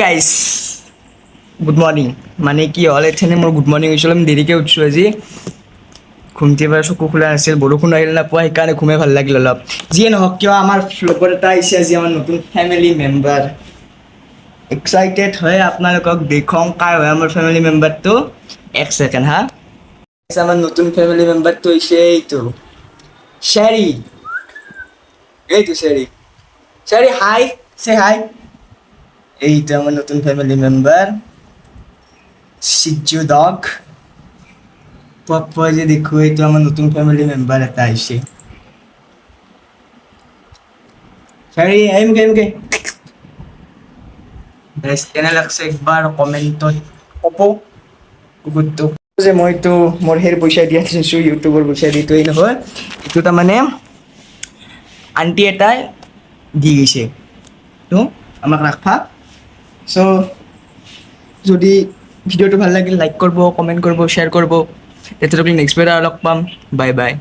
guys good morning মানে কি হ'ল এথেনে মোৰ গুড মৰ্ণিং হৈছিল আমি দেৰিকৈ উঠিছোঁ আজি ঘুমটিৰ পৰা চকু খোলা নাছিল বৰষুণ আহিল নাপোৱা সেইকাৰণে ঘুমাই ভাল লাগিল অলপ যিয়ে নহওক কিয় আমাৰ লগত এটা আহিছে আজি আমাৰ নতুন ফেমিলি মেম্বাৰ এক্সাইটেড হৈ আপোনালোকক দেখুৱাওঁ কাৰ হয় আমাৰ ফেমিলি মেম্বাৰটো এক ছেকেণ্ড হা আমাৰ নতুন ফেমিলি মেম্বাৰটো হৈছে এইটো শ্বেৰী শ্বেৰী হাই চে হাই এইটো আমার নতুন ফ্যামিলি মেম্বার সিজু ডগ পপ্পা যে দেখো এই তো আমার নতুন ফ্যামিলি মেম্বার এটা আইসে সরি এই মুখে গাইস কেনে লাগছে একবার কমেন্টত কপো কুকুরটো যে মই তো মোর হের পয়সা দিয়া দিছো ইউটিউবৰ পয়সা দিতোই নহয় এইটো তাৰমানে আন্টি এটাই দি গৈছে তো আমাক ৰাখবা সো যদি ভিডিওটো ভাল লাগিল লাইক কৰব কমেন্ট কৰব শেয়াৰ কৰব এতটুকু নেক্সট ভিডিও লগ পাম বাই বাই